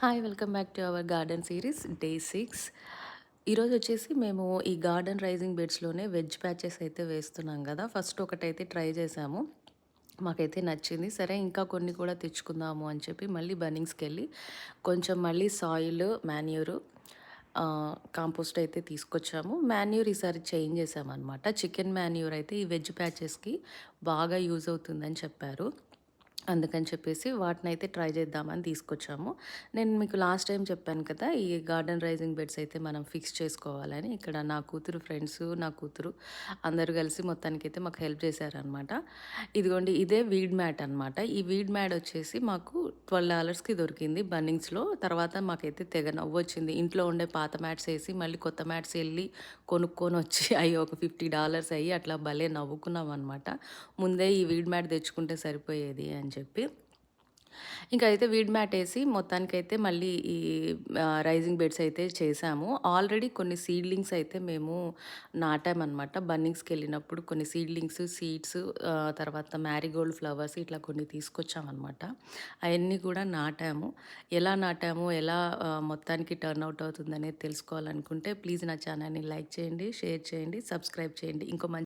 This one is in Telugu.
Hi welcome back to our garden series day 6. ఈరోజు వచ్చేసి మేము ఈ గార్డెన్ రైజింగ్ బెడ్స్లోనే వెజ్ ప్యాచెస్ అయితే వేస్తున్నాం కదా. ఫస్ట్ ఒకటైతే ట్రై చేసాము, మాకైతే నచ్చింది. సరే ఇంకా కొన్ని కూడా తెచ్చుకుందాము అని చెప్పి మళ్ళీ బన్నింగ్స్కి వెళ్ళి కొంచెం మళ్ళీ సాయిల్ మాన్యూరు కాంపోస్ట్ అయితే తీసుకొచ్చాము. మాన్యూర్ ఈసారి చేంజ్ చేసామన్నమాట. చికెన్ మాన్యూర్ అయితే ఈ వెజ్ ప్యాచెస్కి బాగా యూజ్ అవుతుందని చెప్పారు. అందుకని చెప్పేసి వాటినైతే ట్రై చేద్దామని తీసుకొచ్చాము. నేను మీకు లాస్ట్ టైం చెప్పాను కదా, ఈ గార్డెన్ రైజింగ్ బెడ్స్ అయితే మనం ఫిక్స్ చేసుకోవాలని. ఇక్కడ నా కూతురు ఫ్రెండ్స్, నా కూతురు అందరూ కలిసి మొత్తానికైతే మాకు హెల్ప్ చేశారనమాట. ఇదిగోండి, ఇదే వీడ్ మ్యాట్ అనమాట. ఈ వీడ్ మ్యాట్ వచ్చేసి మాకు $12కి దొరికింది బన్నింగ్స్లో. తర్వాత మాకైతే తెగ నవ్వొచ్చింది. ఇంట్లో ఉండే పాత మ్యాట్స్ వేసి మళ్ళీ కొత్త మ్యాట్స్ వెళ్ళి కొనుక్కొని వచ్చి అవి ఒక $50 అయ్యి అట్లా భలే నవ్వుకున్నాం అనమాట. ముందే ఈ వీడ్ మ్యాట్ తెచ్చుకుంటే సరిపోయేది అని చెప్పి. ఇంకా అయితే వీడ్ మ్యాట్ వేసి మొత్తానికైతే మళ్ళీ ఈ రైజింగ్ బెడ్స్ అయితే చేసాము. ఆల్రెడీ కొన్ని సీడ్లింగ్స్ అయితే మేము నాటామన్నమాట. బన్నింగ్స్కి వెళ్ళినప్పుడు కొన్ని సీడ్స్, తర్వాత మ్యారీగోల్డ్ ఫ్లవర్స్ ఇట్లా కొన్ని తీసుకొచ్చామన్నమాట. అవన్నీ కూడా నాటాము. ఎలా నాటాము, ఎలా మొత్తానికి టర్న్ అవుట్ అవుతుందనేది తెలుసుకోవాలనుకుంటే ప్లీజ్ నా ఛానల్ని లైక్ చేయండి, షేర్ చేయండి, సబ్స్క్రైబ్ చేయండి. ఇంకో మంచి